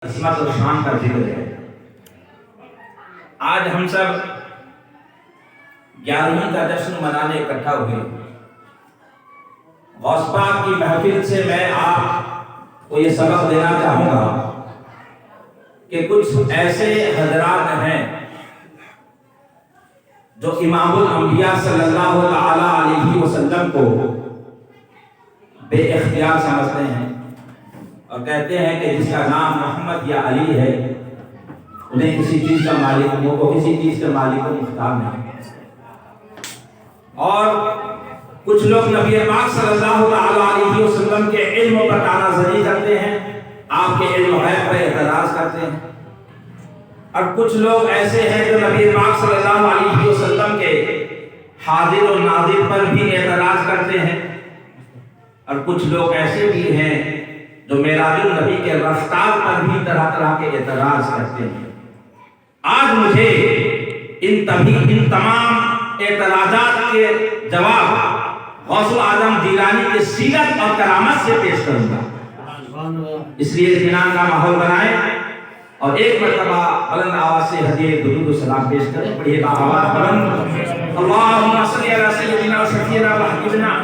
عظمت اور شان کا ذکر ہے۔ آج ہم سب 11ویں کا جشن منانے اکٹھا ہوئے۔ غوث پاک کی محفل سے میں آپ کو یہ سبق دینا چاہوں گا کہ کچھ ایسے حضرات ہیں جو امام الانبیاء صلی اللہ تعالی علیہ وسلم کو بے اختیار سمجھتے ہیں اور کہتے ہیں کہ جس کا نام محمد یا علی ہے انہیں کسی چیز کا مالک نہیں، وہ کسی چیز کے مالک کو مختار نہیں۔ اور کچھ لوگ نبی پاک صلی اللہ تعالی علیہ وسلم کے علم پر تانا زنی کرتے ہیں، آپ کے علم غیب پر اعتراض کرتے ہیں، اور کچھ لوگ ایسے ہیں جو نبی پاک صلی اللہ علیہ وسلم کے حاضر و ناظر پر بھی اعتراض کرتے ہیں، اور کچھ لوگ ایسے بھی ہیں جو معراج النبی کے رفتار پر بھی طرح طرح کے اعتراض کرتے ہیں۔ آج مجھے ان تمام اعتراضات کے جواب غوث اعظم جیلانی کے سیرت اور کرامت سے پیش کروں گا، اس لیے اطمینان کا ماحول بنائیں اور ایک مرتبہ بلند آواز سے ہدیہ درود و سلام پیش کریں۔ پڑھیے آواز بلند، اللہم صلی علی سیدنا و شفیعنا و حبیبنا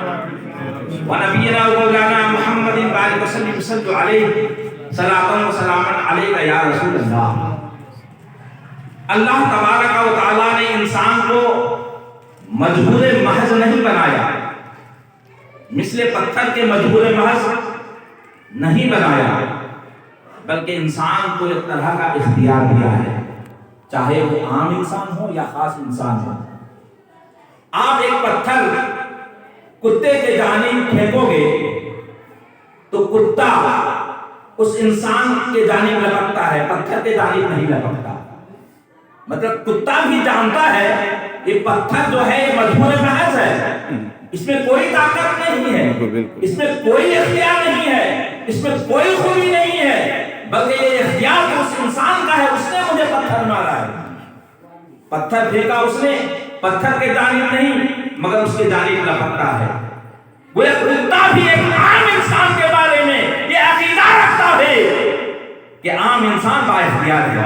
ونبینا و مولانا محمد بارک وسلم صلی علیہ صلاۃ و سلام علیک یا رسول اللہ۔ اللہ تبارک و تعالی نے انسان کو مجبور محض نہیں بنایا، مثل پتھر کے مجبور محض نہیں بنایا، بلکہ انسان کو ایک طرح کا اختیار دیا ہے، چاہے وہ عام انسان ہو یا خاص انسان ہو۔ آپ ایک پتھر کتے کے جانب پھینکو گے تو کتا اس انسان کے جانب لپکتا ہے، پتھر کے جانب نہیں لپکتا۔ مطلب کتا بھی جانتا ہے یہ پتھر جو ہے یہ مجبور محض ہے، اس میں کوئی طاقت نہیں ہے، اس میں کوئی اختیار نہیں ہے، اس میں کوئی خوبی نہیں ہے، بلکہ یہ اختیار تو اس انسان کا ہے، اس نے مجھے پتھر مارا ہے۔ پتھر پھینکا اس نے، پتھر کے جانب نہیں مگر اس کے جانب لپکتا ہے۔ وہ کتا بھی ایک عام انسان کے بارے میں یہ عقیدہ رکھتا ہے کہ عام انسان با اختیار ہے،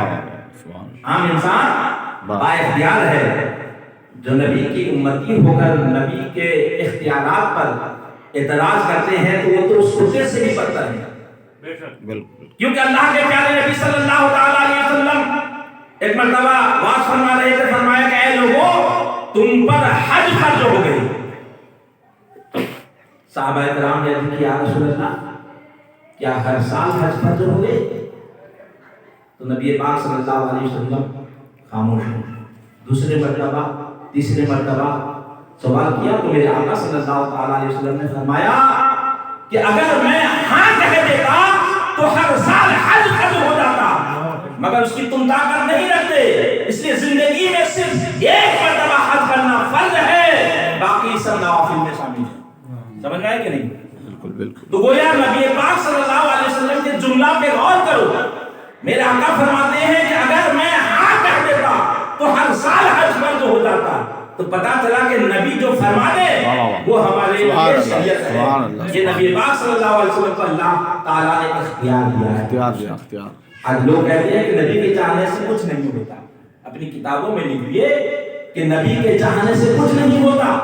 عام انسان با اختیار ہے۔ جو نبی کی امتی ہو کر نبی کے اختیارات پر اعتراض کرتے ہیں تو وہ تو اس کتے سے بھی بدتر ہے، کیونکہ اللہ کے پیارے نبی صلی اللہ تعالی علیہ وسلم ایک مرتبہ واضح فرما رہے تھے، فرمایا کہ اے لوگو تم پر حج فرض ہو گئی۔ صحابہ کرام نے عرض کیا رسول اللہ کیا ہر سال حج فرض ہو گئے؟ تو نبی پاک صلی اللہ علیہ وسلم خاموش ہو۔ دوسرے مرتبہ تیسرے مرتبہ سوال کیا تو میرے آقا صلی اللہ تعالی علیہ وسلم نے فرمایا کہ اگر میں ہاں کہہ دیتا تو ہر سال حج فرض ہو جاتا، مگر اس کی تم طاقت نہیں رکھتے، اس لیے زندگی میں صرف ایک مرتبہ حج کرنا فرض ہے، باقی سب نوافل میں شامل ہے۔ سمجھ میں آئے کہ نہیں؟ بالکل بالکل۔ تو گویا نبی پاک صلی اللہ علیہ وسلم کے جملہ پہ غور کرو، میرے آقا فرماتے ہیں کہ اگر میں ہاں کہہ دیتا تو ہر سال حج فرض ہو جاتا، تو پتا چلا کہ نبی جو فرما دے وہ ہمارے لیے شریعت ہے۔ یہ نبی پاک صلی اللہ علیہ وسلم کو اللہ تعالیٰ نے اختیار دیا ہے۔ آج لوگ کہتے ہیں کہ نبی کے چاہنے سے کچھ نہیں ہوتا، اپنی کتابوں میں لکھیے کہ نبی کے چاہنے سے کچھ نہیں ہوتا۔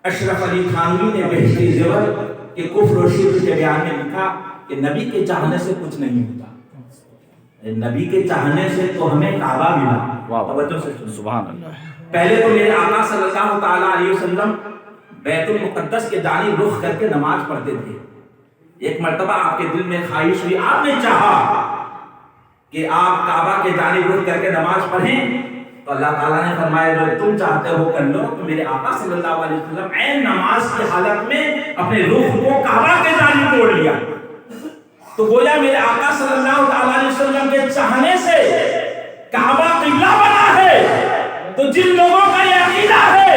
اشرف علی تھانوی نے بہشتی زیور کے کفر و شرک کے بیان میں لکھا کہ نبی کے چاہنے سے کچھ نہیں ہوتا، نبی کے چاہنے سے تو ہمیں کعبہ ملا۔ توجہ سے سنو، سبحان اللہ۔ پہلے تو میرے آقا صلی اللہ تعالی علیہ وسلم بیت المقدس کے جانب رخ کر کے نماز پڑھتے تھے۔ ایک مرتبہ آپ کے دل میں خواہش ہوئی، آپ نے چاہا کہ آپ کعبہ کے جانب رخ کر کے نماز پڑھیں، تو اللہ تعالیٰ نے فرمایا جو تم چاہتے ہو کر لو۔ تو میرے آقا صلی اللہ علیہ وسلم عین نماز کی حالت میں اپنے رخ کو کعبہ کے جانب موڑ لیا۔ تو گویا میرے آقا صلی اللہ تعالی علیہ وسلم کے چاہنے سے کعبہ قبلہ بنا ہے۔ تو جن لوگوں کا یہ عقیدہ ہے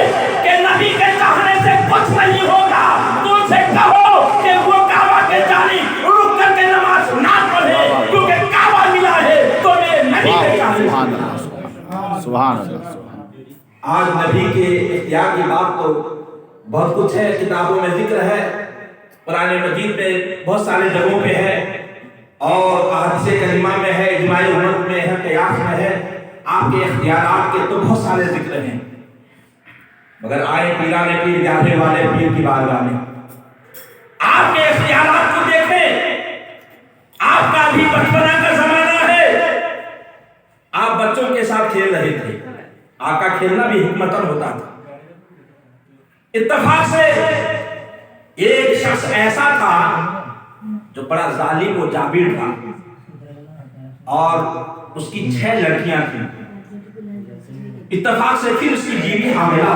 کہ نبی کے چاہنے سے کچھ نہیں ہوگا، تو ان سے کہو کہ وہ کعبہ کے جانب رک کر کے نماز نہ پڑھے، کیونکہ کعبہ ملا ہے تو میرے نبی کے چاہنے سے۔ سبحان اللہ۔ آج نبی کے اختیار کی بات تو بہت کچھ ہے، کتابوں میں ذکر ہے، قرآن مجید میں بہت سارے جگہوں پہ ہے، اور احادیث کریمہ میں ہے، اجماع امت میں ہے، قیاس میں ہے، آپ کے اختیارات کے تو بہت سارے ذکر ہیں، مگر آئے پیرانے پیر جانے والے پیر کی بارگاہ میں آپ کے اختیارات کو دیکھیں۔ آپ کا بھی بچپنا کا زمانہ ہے، آپ بچوں کے ساتھ کھیل رہے تھے، آپ کا کھیلنا بھی حکمتن ہوتا تھا۔ اتفاق سے ایک شخص ایسا تھا جو بڑا ظالم و جابر تھا، اور اس کی 6 لڑکیاں تھیں۔ اتفاق سے پھر اس کی بیوی حاملہ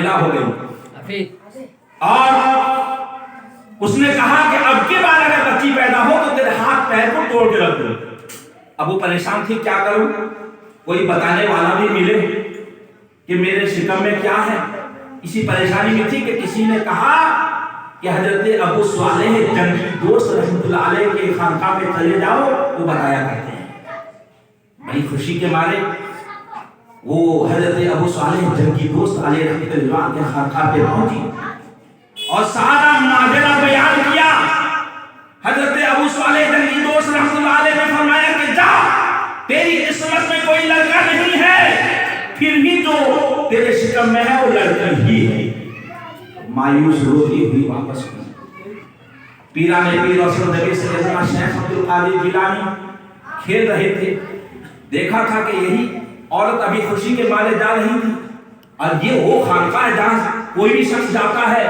ہو گئی، اور اس نے کہا کہ اب کے بعد اگر بچی پیدا ہو تو تیرے ہاتھ پیر کو توڑ کے رکھ دوں۔ اب وہ پریشان تھی، کیا کروں، کوئی بتانے والا بھی ملے کہ میرے شکم میں کیا ہے۔ اسی پریشانی میں تھی کہ کسی نے کہا کہ حضرت ابو صالح جنگی دوست رحمۃ اللہ علیہ کے خانقاہ میں چلے جاؤ، وہ بتایا کرتے ہیں۔ بڑی خوشی کے مارے وہ حضرت ابو صالح جنگی دوست علیہ رحمۃ اللہ کے خانقاہ پہ پہنچی اور سارا ماجرا بیان کیا۔ حضرت ابو صالح جنگی دوست رحمۃ اللہ علیہ نے فرمایا کہ جا، تیری قسمت میں کوئی لڑکا نہیں ہے، پھر بھی جو تیرے شکم میں ہے وہ لڑکی ہی ہے۔ مایوس روتی ہوئی واپس ہوئی۔ پیران پیر رسول نبی سیدنا شیخ عبد القادر جیلانی کھیل رہے تھے، دیکھا تھا کہ یہی عورت ابھی خوشی کے مارے جا رہی تھی، اور یہ وہ خانقاہ ہے جہاں کوئی بھی شخص جاتا ہے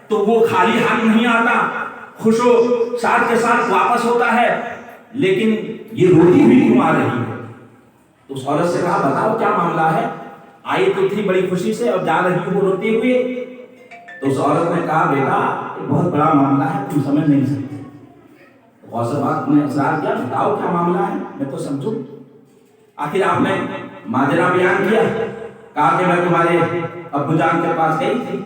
تو وہ خالی ہاتھ نہیں آتا، خوش و ساتھ کے ساتھ واپس ہوتا ہے، لیکن یہ روتی ہوئی کیوں آ رہی ہے؟ تو اس عورت سے کہا بتاؤ کیا معاملہ ہے، آئی تو تھی بڑی خوشی سے اور جا رہی ہو روتی ہوئی۔ تو اس عورت نے کہا بیٹا یہ بہت بڑا معاملہ ہے، تم سمجھ نہیں سکتے۔ غوث پاک نے اصرار کیا، بتاؤ کیا معاملہ ہے، میں تو سمجھوں۔ آخر آپ نے ماجرا بیان کیا، کہا کہ میں تمہارے ابو جان کے پاس گئی تھی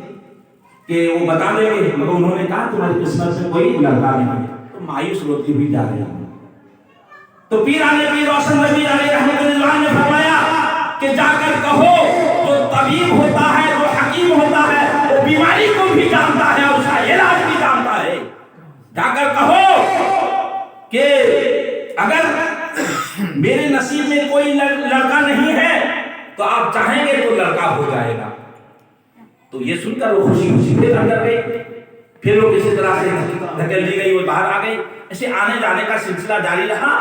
کہ وہ بتا دیں گے، مگر انہوں نے کہا تمہاری قسمت میں کوئی لڑکا نہیں ہے۔ تو مایوس روتی ہوئی جا رہی ہے۔ تو پیران پیر روشن نبی علیہ رحمۃ اللہ نے فرمایا کہ جا کر کہو جو طبیب ہوتا ہے، جو حکیم ہوتا ہے، وہ بیماری کو بھی جانتا ہے اور اس کا علاج بھی جانتا ہے۔ جا کر کہو کہ اگر میرے نصیب میں کوئی لڑکا نہیں ہے تو آپ چاہیں گے تو لڑکا ہو جائے گا۔ تو یہ سن کر وہ خوشی خوشی پھر اندر گئی، پھر وہ کسی طرح سے دھکیل دی گئی، وہ باہر آ گئی۔ ایسے آنے جانے کا سلسلہ جاری رہا۔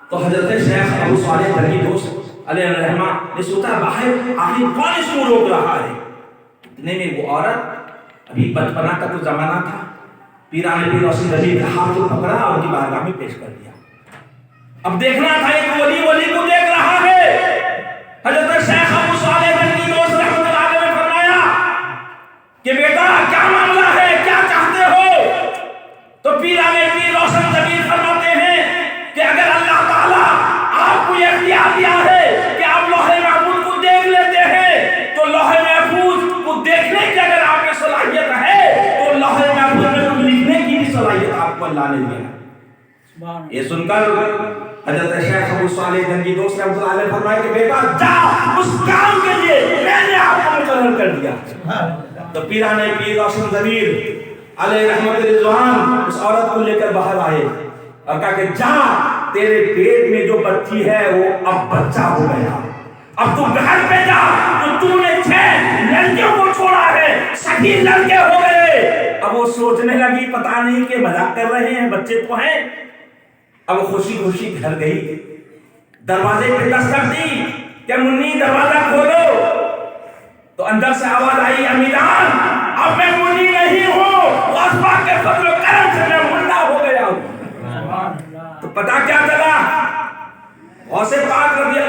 تو حضرت شیخ ابو صالح جنگی دوست علیہ الرحمہ نے سوچا باہر آخر کون اس کو روک رہا ہے۔ اتنے میں وہ عورت، ابھی بچپنا کا تو زمانہ تھا، پیران پیر روشن نبی کا ہاتھ کو پکڑا اور ان کی بارگاہ میں پیش کر دیا۔ اب دیکھنا تھا ایک ولی کو دیکھ رہا ہے۔ حضرت شیخ ابو صالح جنگی دوست رحمۃ اللہ علیہ نے فرمایا کہ بیٹا کیا معاملہ ہے، کیا چاہتے ہو؟ تو پیران پیر روشن نبی فرماتے ہیں کہ اگر اللہ تعالیٰ آپ کو یہ اختیار دیا ہے کہ آپ لوح محفوظ کو دیکھ لیتے ہیں، تو لوح محفوظ کو دیکھنے کی اگر آپ میں صلاحیت ہے تو لوح محفوظ میں کچھ لکھنے کی بھی صلاحیت آپ کو اللہ نے دی ہے۔ یہ سن کر حضرت شیخ ابو صالح جنگی دوست رحمۃ اللہ علیہ فرمایا کہ بیٹا جا، اس کام کے لیے میں نے آپ کو مقرر کر دیا۔ تو پیران پیر روشن ضمیر علیہ رحمت رضوان اس عورت کو لے کر باہر آئے اور کہا کہ جا، تیرے پیٹ میں جو بچی ہے وہ اب بچہ ہو گیا، اب تو گھر پہ جا، تو نے 6 لڑکیوں کو چھوڑا ہے، سبھی لڑکے ہو گئے۔ اب وہ سوچنے لگی پتہ نہیں کہ مذاق کر رہے ہیں، بچے تو ہیں۔ اب خوشی خوشی گھر گئی، دروازے پہ دستک دی کہ منی دروازہ کھولو۔ تو اندر سے آواز آئی امی جان اب میں منی نہیں ہوں، غوث پاک کے فضل و کرم سے میں منڈا ہو گیا ہوں۔ تو پتہ کیا چلا، غوث پاک رضی